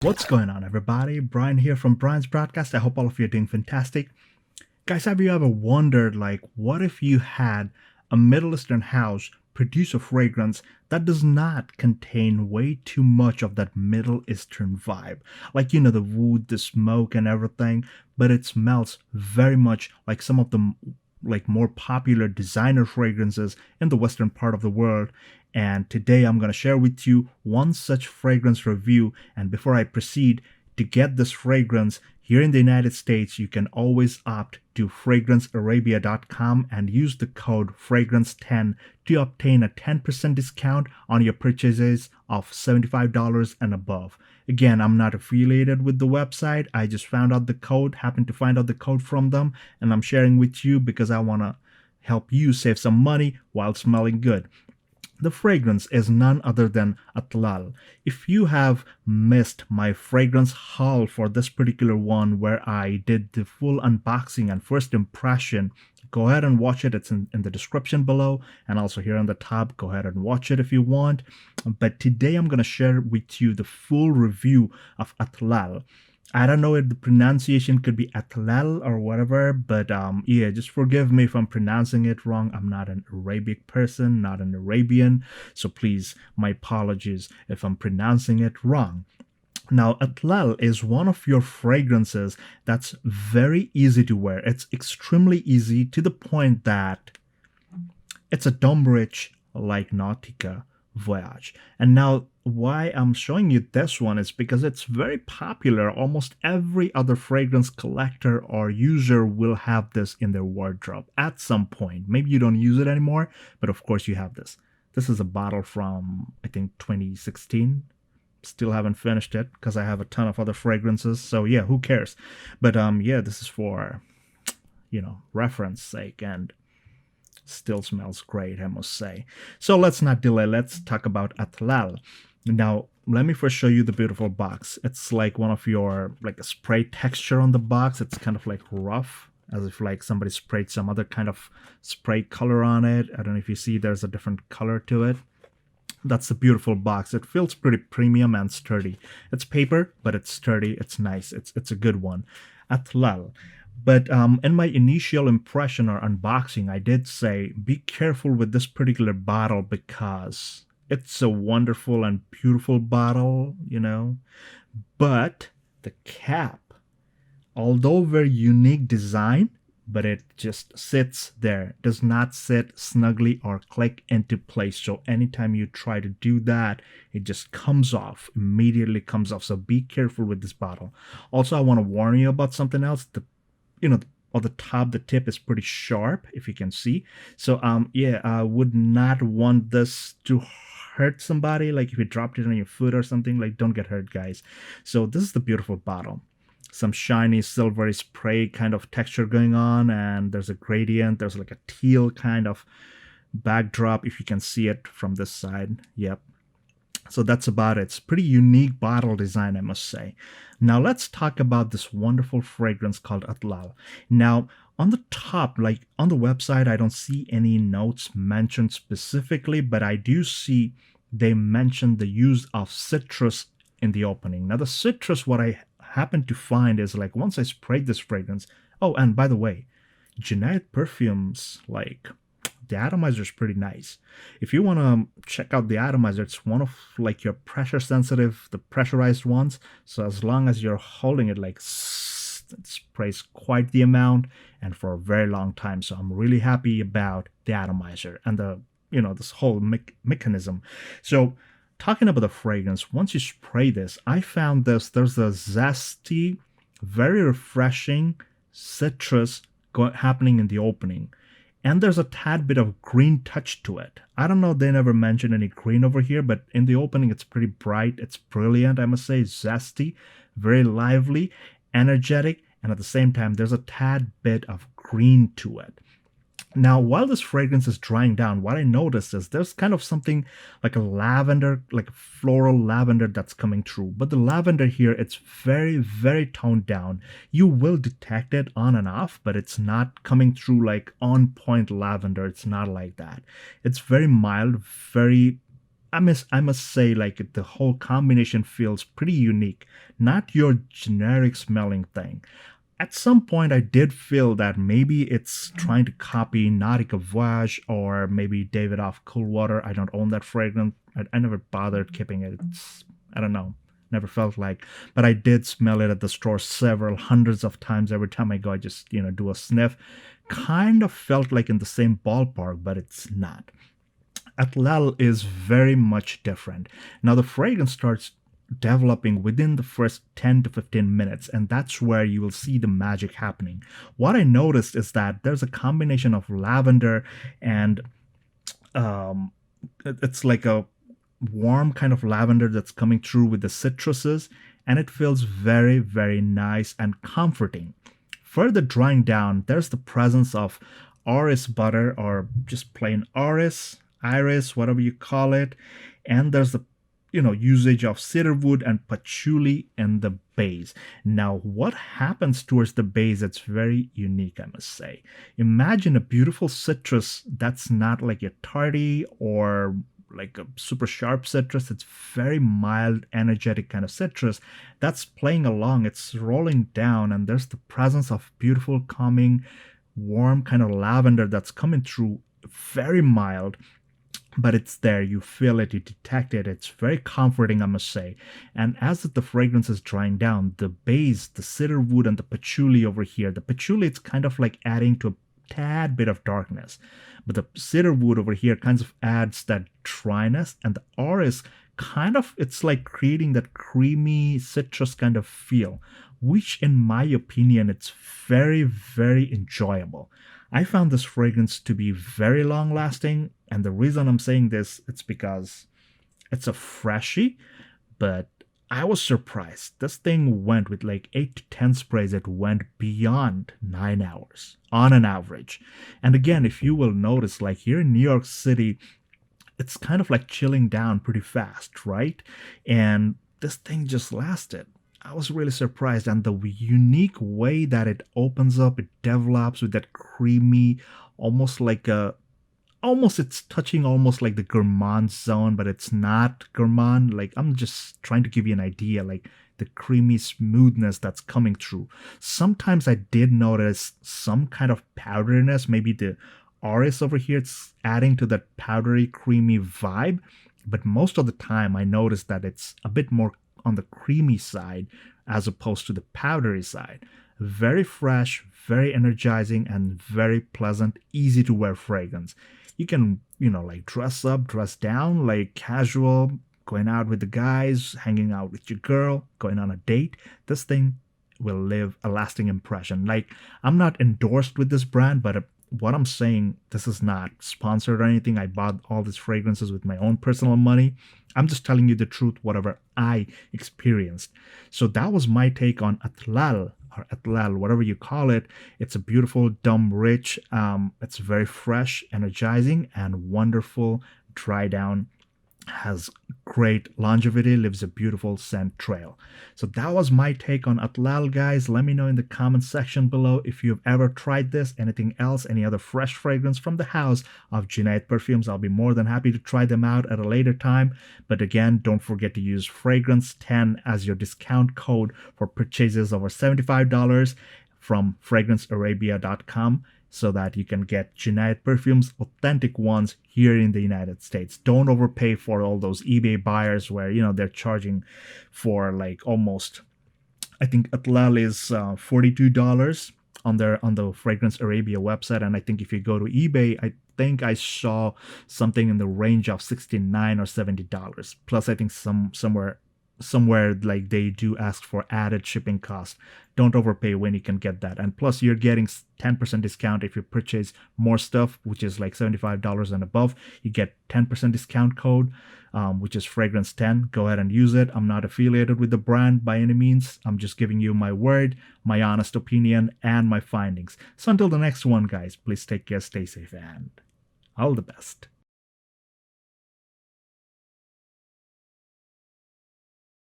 What's going on, everybody? Brian here from Brian's Broadcast. I hope all of you are doing fantastic. Guys, have you ever wondered, what if you had a Middle Eastern house produce a fragrance that does not contain way too much of that Middle Eastern vibe? The wood, the smoke, and everything, but it smells very much like some of the more popular designer fragrances in the western part of the world. And today I'm going to share with you one such fragrance review. And before I proceed, to get this fragrance here in the United States, you can always opt to fragrancearabia.com and use the code fragrance10 to obtain a 10% discount on your purchases of $75 and above. Again, I'm not affiliated with the website. I just happened to find out the code from them, and I'm sharing with you because I want to help you save some money while smelling good. The fragrance is none other than Atlal. If you have missed my fragrance haul for this particular one where I did the full unboxing and first impression, go ahead and watch it. It's in the description below and also here on the top. Go ahead and watch it if you want. But today I'm going to share with you the full review of Atlal. I don't know if the pronunciation could be Atlal or whatever, but yeah, just forgive me if I'm pronouncing it wrong. I'm not an Arabic person, not an Arabian, so please, my apologies if I'm pronouncing it wrong. Now, Atlal is one of your fragrances that's very easy to wear. It's extremely easy to the point that it's a Domrich like Nautica Voyage. And now why I'm showing you this one is because it's very popular. Almost every other fragrance collector or user will have this in their wardrobe at some point. Maybe you don't use it anymore, but of course you have this. This is a bottle from, I think, 2016. Still haven't finished it because I have a ton of other fragrances. So yeah, who cares? But yeah, this is for, reference sake, and still smells great, I must say. So let's not delay. Let's talk about Atlal. Now, let me first show you the beautiful box. It's like one of your, a spray texture on the box. It's kind of like rough, as if somebody sprayed some other kind of spray color on it. I don't know if you see there's a different color to it. That's the beautiful box. It feels pretty premium and sturdy. It's paper, but it's sturdy. It's nice. It's a good one. Atlal. But in my initial impression or unboxing, I did say, be careful with this particular bottle because it's a wonderful and beautiful bottle, But the cap, although very unique design, but it just sits there, does not sit snugly or click into place. So anytime you try to do that, it just comes off, immediately comes off. So be careful with this bottle. Also, I want to warn you about something else. On the top, the tip is pretty sharp, if you can see. So yeah, I would not want this to hurt somebody. Like if you dropped it on your foot or something, don't get hurt, guys. So this is the beautiful bottle. Some shiny silvery spray kind of texture going on, and there's a gradient. There's like a teal kind of backdrop, if you can see it from this side. Yep. So that's about it. It's pretty unique bottle design, I must say. Now let's talk about this wonderful fragrance called Atlal. Now on the top, on the website, I don't see any notes mentioned specifically, but I do see they mention the use of citrus in the opening. Now the citrus, what I happen to find is once I sprayed this fragrance. Oh, and by the way, Junaid Perfumes, the atomizer is pretty nice. If you want to check out the atomizer, it's one of your pressure sensitive, the pressurized ones. So as long as you're holding it it sprays quite the amount and for a very long time. So I'm really happy about the atomizer and the this whole mechanism. So talking about the fragrance, once you spray this, I found there's a zesty, very refreshing citrus happening in the opening. And there's a tad bit of green touch to it. I don't know, they never mentioned any green over here, but in the opening it's pretty bright. It's brilliant, I must say. Zesty, very lively, energetic, and at the same time there's a tad bit of green to it. Now, while this fragrance is drying down, what I noticed is there's kind of something like a lavender, like a floral lavender that's coming through. But the lavender here, it's very, very toned down. You will detect it on and off, but it's not coming through like on point lavender. It's not like that. It's very mild, very I must say, like the whole combination feels pretty unique, not your generic smelling thing. At some point, I did feel that maybe it's trying to copy Nautica Voyage or maybe David off Coolwater. I don't own that fragrance. I never bothered keeping it. I don't know. Never felt like. But I did smell it at the store several hundreds of times. Every time I go, I just, do a sniff. Kind of felt like in the same ballpark, but it's not. Atlal is very much different. Now, the fragrance starts developing within the first 10 to 15 minutes, and that's where you will see the magic happening. What I noticed is that there's a combination of lavender and um, it's like a warm kind of lavender that's coming through with the citruses, and it feels very, very nice and comforting. Further drying down, there's the presence of orris butter or just plain orris, iris, whatever you call it, and there's the usage of cedarwood and patchouli in the base. Now, what happens towards the base? It's very unique, I must say. Imagine a beautiful citrus that's not like a tardy or like a super sharp citrus. It's very mild, energetic kind of citrus that's playing along. It's rolling down, and there's the presence of beautiful, calming, warm kind of lavender that's coming through. Very mild, but it's there. You feel it, you detect it. It's very comforting, I must say. And as the fragrance is drying down, the base, the cedarwood and the patchouli over here, the patchouli, it's kind of like adding to a tad bit of darkness, but the cedarwood over here kind of adds that dryness, and the orris kind of, it's like creating that creamy citrus kind of feel, which in my opinion, it's very, very enjoyable. I found this fragrance to be very long lasting, and the reason I'm saying this, it's because it's a freshie, but I was surprised. This thing went with like 8 to 10 sprays. It went beyond 9 hours on an average. And again, if you will notice, like here in New York City, it's kind of like chilling down pretty fast, right? And this thing just lasted. I was really surprised, and the unique way that it opens up, it develops with that creamy, almost like a almost it's touching almost like the gourmand zone, but it's not gourmand. Like, I'm just trying to give you an idea, like the creamy smoothness that's coming through. Sometimes I did notice some kind of powderiness, maybe the orris over here, it's adding to that powdery creamy vibe, but most of the time I noticed that it's a bit more on the creamy side as opposed to the powdery side. Very fresh, very energizing, and very pleasant, easy to wear fragrance. You can, like dress up, dress down, like casual, going out with the guys, hanging out with your girl, going on a date. This thing will leave a lasting impression. Like, I'm not endorsed with this brand, but what I'm saying, this is not sponsored or anything. I bought all these fragrances with my own personal money. I'm just telling you the truth, whatever I experienced. So that was my take on Atlal, or Atlal, whatever you call it. It's a beautiful, dumb, rich. It's very fresh, energizing, and wonderful. Dry down, has great longevity, leaves a beautiful scent trail. So that was my take on Atlal, guys. Let me know in the comment section below if you've ever tried this, anything else, any other fresh fragrance from the house of Junaid Perfumes. I'll be more than happy to try them out at a later time. But again, don't forget to use fragrance10 as your discount code for purchases over $75 from fragrancearabia.com, so that you can get Junaid Perfumes, authentic ones here in the United States. Don't overpay for all those eBay buyers where, they're charging for like almost, I think Atlal is $42 on the Fragrance Arabia website. And I think if you go to eBay, I think I saw something in the range of $69 or $70. Plus, I think somewhere like they do ask for added shipping cost. Don't overpay when you can get that. And plus, you're getting 10% discount if you purchase more stuff, which is like $75 and above. You get 10% discount code, which is fragrance 10. Go ahead and use it. I'm not affiliated with the brand by any means. I'm just giving you my word, my honest opinion, and my findings. So until the next one, guys, please take care, stay safe, and all the best.